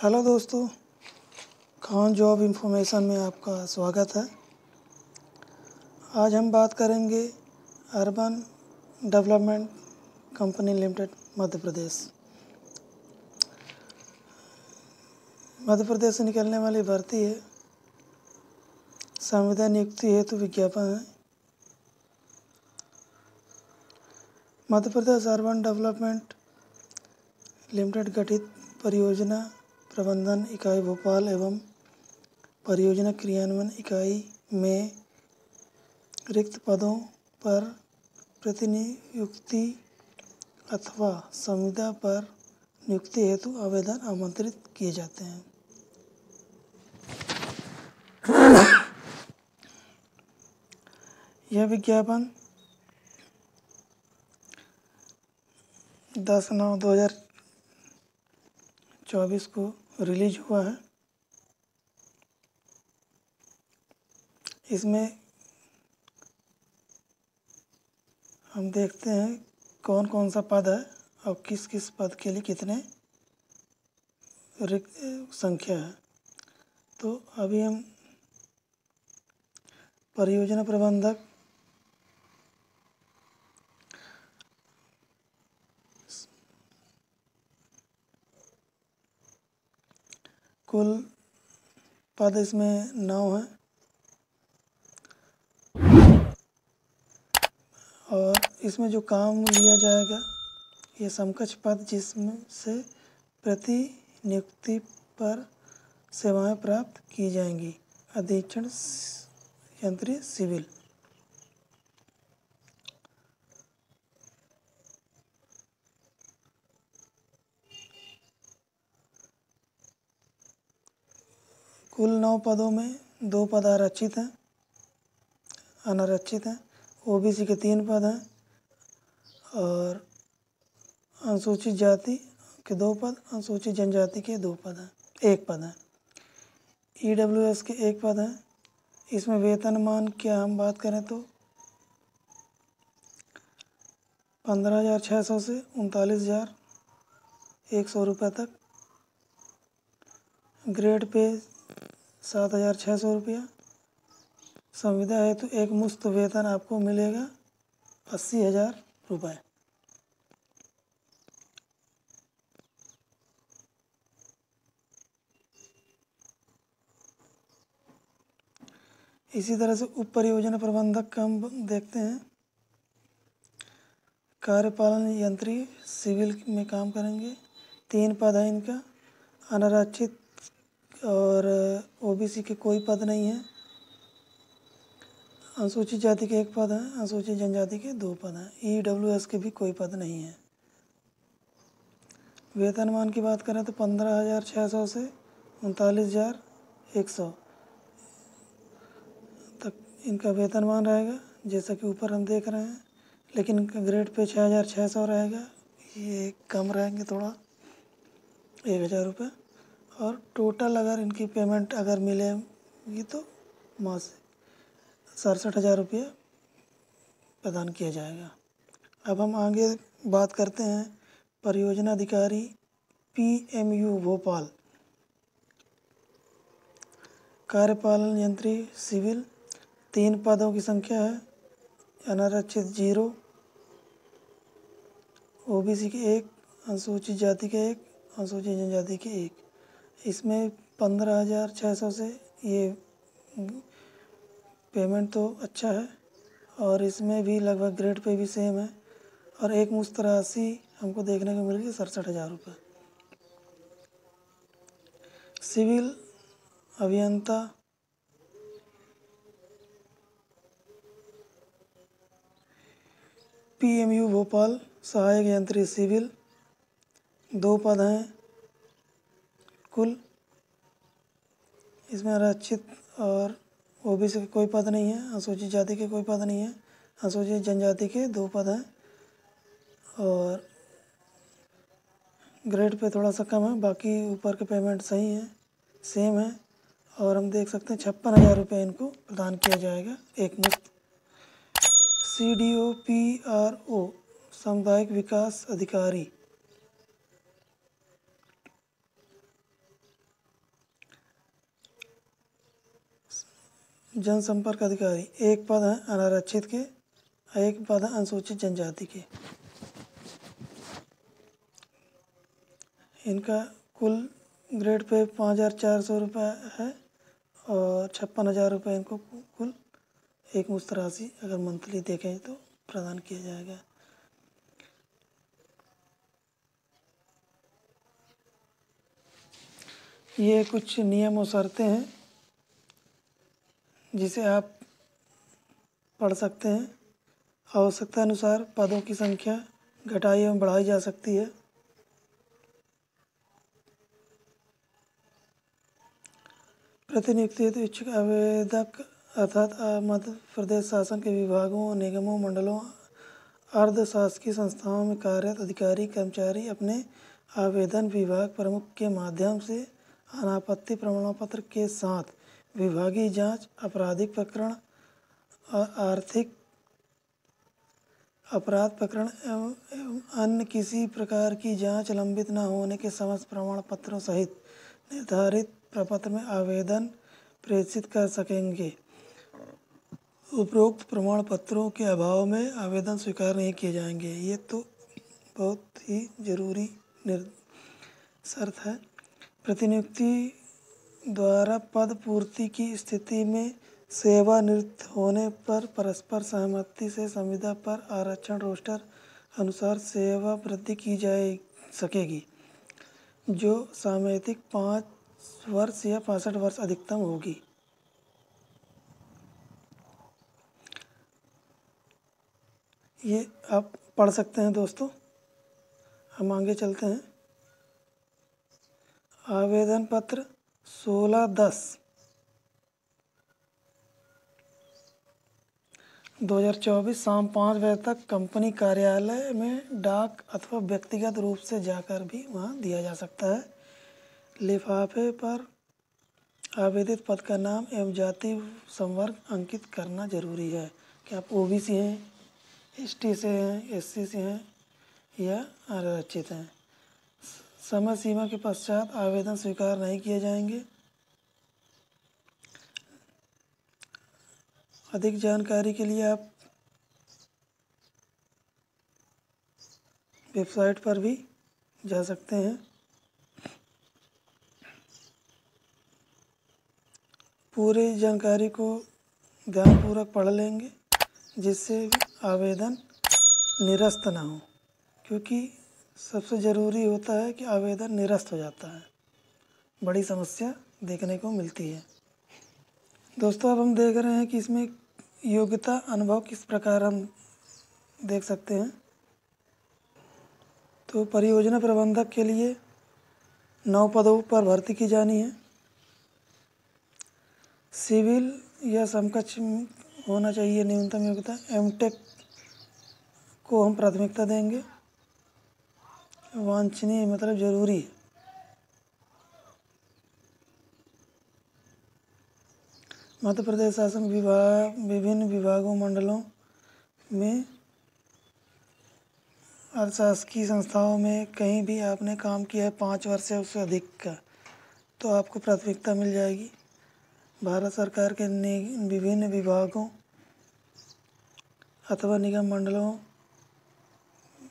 Hello दोस्तों, Khan job information में आपका स्वागत है। आज हम बात करेंगे urban development company limited Madhya Pradesh. Madhya Pradesh से निकलने वाली भर्ती है। संविदा नियुक्ति हेतु विज्ञापन है। Madhya Pradesh urban development limited गठित परियोजना प्रबंधन इकाई भोपाल एवं परियोजना क्रियान्वयन इकाई में रिक्त पदों पर प्रतिनियुक्ति अथवा संविदा पर नियुक्ति हेतु आवेदन आमंत्रित किए जाते हैं। यह विज्ञापन 10/9/2024 को रिलीज हुआ है। इसमें हम देखते हैं कौन कौन सा पद है और किस किस पद के लिए कितने रिक्त संख्या है। तो अभी हम परियोजना प्रबंधक कुल पद इसमें 9 हैं और इसमें जो काम लिया जाएगा ये समकक्ष पद जिसमें से प्रतिनियुक्ति पर सेवाएं प्राप्त की जाएंगी। अधीक्षण यंत्री सिविल। कुल 9 पदों में 2 पद आरक्षित हैं, अनारक्षित हैं। ओबीसी के 3 पद हैं और अनुसूचित जाति के 2 पद, अनुसूचित जनजाति के 2 पद हैं, 1 पद है। ईडब्ल्यूएस के 1 पद हैं। इसमें वेतनमान क्या हम बात करें तो 15,600 से 39,100 रुपये तक। ग्रेड पे 7,600 रुपया। संविदा हेतु एक मुश्त वेतन आपको मिलेगा 80,000 रुपये। इसी तरह से उप परियोजना प्रबंधक का हम देखते हैं। कार्यपालन यंत्री सिविल में काम करेंगे। 3 पद है इनका। अनारक्षित और ओबीसी के कोई पद नहीं है। अनुसूचित जाति के 1 पद है, अनुसूचित जनजाति के 2 पद हैं। ईडब्ल्यूएस के भी कोई पद नहीं है। वेतनमान की बात करें तो 15,600 से 39,100 तक इनका वेतनमान रहेगा, जैसा कि ऊपर हम देख रहे हैं। लेकिन इनका ग्रेड पे 6,600 रहेगा। ये कम रहेंगे थोड़ा, 1,000 रुपये। और टोटल अगर इनकी पेमेंट अगर मिलेगी तो मासिक 67,000 रुपये प्रदान किया जाएगा। अब हम आगे बात करते हैं परियोजना अधिकारी पीएमयू भोपाल। कार्यपालन यंत्री सिविल 3 पदों की संख्या है। अनारक्षित 0, ओबीसी के 1, अनुसूचित जाति के 1, अनुसूचित जनजाति के 1। इसमें 15,600 से ये पेमेंट तो अच्छा है और इसमें भी लगभग ग्रेड पे भी सेम है। और एक मुश्त राशि हमको देखने को मिलेगी 67,000 रुपये। सिविल अभियंता पीएमयू भोपाल सहायक यंत्री सिविल 2 पद हैं कुल। इसमें आरक्षित और ओबीसी के कोई पद नहीं है। अनुसूचित जाति के कोई पद नहीं है। अनुसूचित जनजाति के 2 पद हैं और ग्रेड पे थोड़ा सा कम है। बाकी ऊपर के पेमेंट सही है, सेम है। और हम देख सकते हैं 56,000 रुपये इनको प्रदान किया जाएगा एक मुश्त। CDO-PRO सामुदायिक विकास अधिकारी जनसंपर्क अधिकारी, एक पद है अनारक्षित के, एक पद है अनुसूचित जनजाति के। इनका कुल ग्रेड पे 5,400 रुपये है और 56,000 रुपये इनको कुल एक मुश्त राशि अगर मंथली देखें तो प्रदान किया जाएगा। ये कुछ नियम और शर्तें हैं जिसे आप पढ़ सकते हैं। आवश्यकता अनुसार पदों की संख्या घटाई एवं बढ़ाई जा सकती है। प्रतिनियुक्ति हेतु इच्छुक आवेदक अर्थात मध्य प्रदेश शासन के विभागों, निगमों, मंडलों, अर्ध शासकीय संस्थाओं में कार्यरत अधिकारी कर्मचारी अपने आवेदन विभाग प्रमुख के माध्यम से अनापत्ति प्रमाण पत्र के साथ विभागीय जांच, आपराधिक प्रकरण, आर्थिक अपराध प्रकरण एवं अन्य किसी प्रकार की जांच लंबित न होने के समस्त प्रमाण पत्रों सहित निर्धारित प्रपत्र में आवेदन प्रेषित कर सकेंगे। उपरोक्त प्रमाण पत्रों के अभाव में आवेदन स्वीकार नहीं किए जाएंगे। ये तो बहुत ही जरूरी शर्त है। प्रतिनियुक्ति द्वारा पद पूर्ति की स्थिति में सेवानिवृत्त होने पर परस्पर सहमति से संविदा पर आरक्षण रोस्टर अनुसार सेवा वृद्धि की जा सकेगी, जो सामयिक 5 वर्ष या 65 वर्ष अधिकतम होगी। ये आप पढ़ सकते हैं दोस्तों। हम आगे चलते हैं। आवेदन पत्र 16/10/2024 शाम 5 बजे तक कंपनी कार्यालय में डाक अथवा व्यक्तिगत रूप से जाकर भी वहाँ दिया जा सकता है। लिफाफे पर आवेदित पद का नाम एवं जाति संवर्ग अंकित करना जरूरी है कि आप OBC हैं, ST से हैं, SC से हैं या आरक्षित हैं। समय सीमा के पश्चात आवेदन स्वीकार नहीं किए जाएंगे। अधिक जानकारी के लिए आप वेबसाइट पर भी जा सकते हैं। पूरी जानकारी को ध्यानपूर्वक पढ़ लेंगे जिससे आवेदन निरस्त ना हो, क्योंकि सबसे ज़रूरी होता है कि आवेदन निरस्त हो जाता है, बड़ी समस्या देखने को मिलती है। दोस्तों अब हम देख रहे हैं कि इसमें योग्यता अनुभव किस प्रकार हम देख सकते हैं। तो परियोजना प्रबंधक के लिए 9 पदों पर भर्ती की जानी है। सिविल या समकक्ष होना चाहिए न्यूनतम योग्यता। MTech को हम प्राथमिकता देंगे। वांछनीय मतलब जरूरी है। मध्य प्रदेश शासन विभाग विभिन्न विभागों मंडलों में अशासकीय संस्थाओं में कहीं भी आपने काम किया है 5 वर्ष से उससे अधिक का, तो आपको प्राथमिकता मिल जाएगी। भारत सरकार के विभिन्न विभागों अथवा निगम मंडलों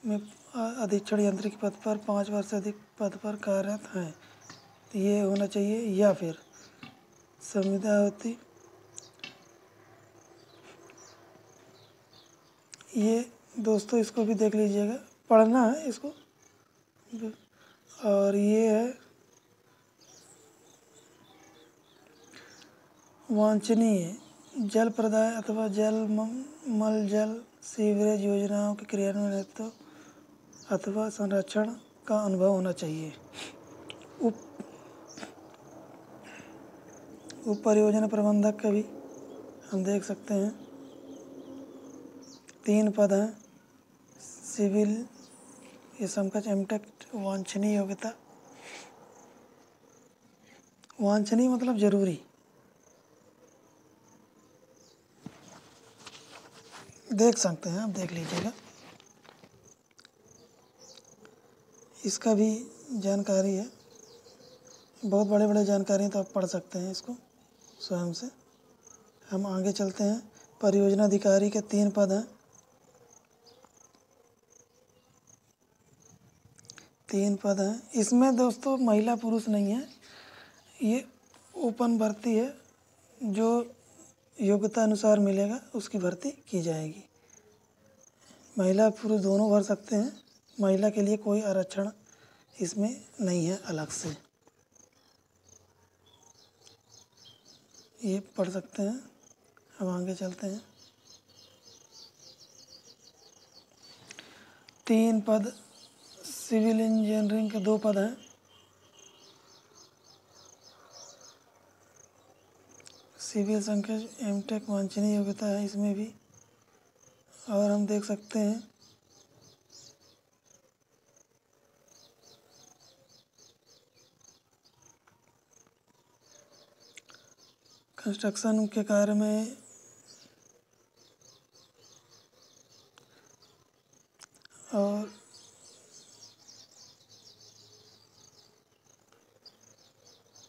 में अधीक्षण यंत्रिक पद पर 5 वर्ष से अधिक पद पर कार्यरत हैं, तो ये होना चाहिए। या फिर संविदा होती, ये दोस्तों इसको भी देख लीजिएगा, पढ़ना है इसको। और ये है वांछनीय जल प्रदाय अथवा मल जल सीवरेज योजनाओं के क्रियान्वयन हेतु अथवा संरक्षण का अनुभव होना चाहिए। उप परियोजना प्रबंधक का भी हम देख सकते हैं 3 पद हैं। सिविल या समकक्ष MTech। वांछनीय योग्यता, वांछनीय मतलब जरूरी। देख सकते हैं, आप देख लीजिएगा। इसका भी जानकारी है, बहुत बड़े जानकारी तो आप पढ़ सकते हैं इसको स्वयं से। हम आगे चलते हैं। परियोजना अधिकारी के 3 पद हैं। 3 पद हैं। इसमें दोस्तों महिला पुरुष नहीं है, ये ओपन भर्ती है, जो योग्यता अनुसार मिलेगा उसकी भर्ती की जाएगी। महिला पुरुष दोनों भर सकते हैं, महिला के लिए कोई आरक्षण इसमें नहीं है अलग से, ये पढ़ सकते हैं। हम आगे चलते हैं। 3 पद, सिविल इंजीनियरिंग के 2 पद हैं। सिविल संकेत एमटेक वांछनीय योग्यता है इसमें भी। और हम देख सकते हैं कंस्ट्रक्शन के कार्य में और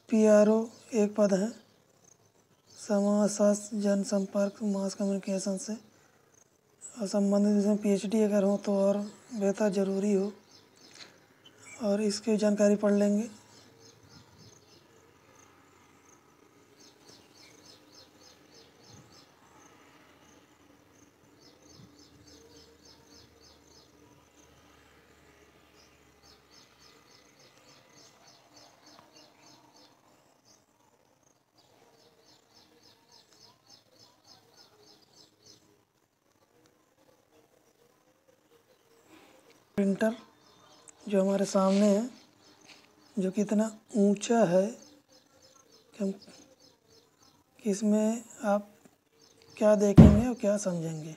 पीआरओ 1 पद है। समाज शास्त्र जनसंपर्क मास कम्युनिकेशन से और संबंधित विषय में पीएचडी अगर हो तो और बेहतर ज़रूरी हो, और इसकी जानकारी पढ़ लेंगे। प्रिंटर जो हमारे सामने है, जो कि इतना ऊंचा है कि इसमें आप क्या देखेंगे और क्या समझेंगे।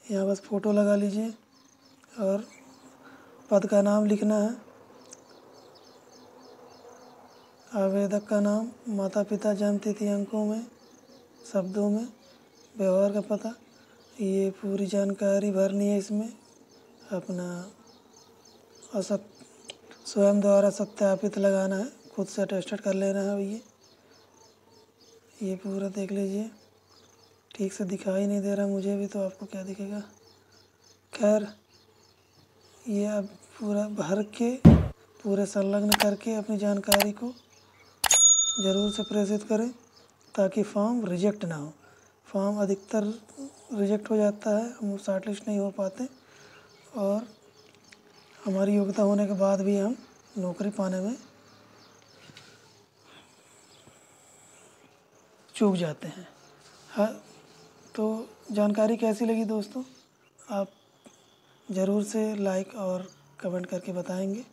यहाँ बस फ़ोटो लगा लीजिए और पद का नाम लिखना है, आवेदक का नाम, माता पिता, जन्म तिथि अंकों में, शब्दों में, व्यवहार का पता, ये पूरी जानकारी भरनी है इसमें। अपना स्वयं द्वारा सत्यापित लगाना है, खुद से अटेस्टेड कर लेना है भैया। ये पूरा देख लीजिए। ठीक से दिखाई नहीं दे रहा मुझे भी, तो आपको क्या दिखेगा। खैर, ये अब पूरा भर के पूरे संलग्न करके अपनी जानकारी को ज़रूर से प्रेषित करें, ताकि फॉर्म रिजेक्ट ना हो। फॉर्म अधिकतर रिजेक्ट हो जाता है, हम शॉर्ट लिस्ट नहीं हो पाते, और हमारी योग्यता होने के बाद भी हम नौकरी पाने में चूक जाते हैं। हाँ, तो जानकारी कैसी लगी दोस्तों, आप ज़रूर से लाइक और कमेंट करके बताएंगे।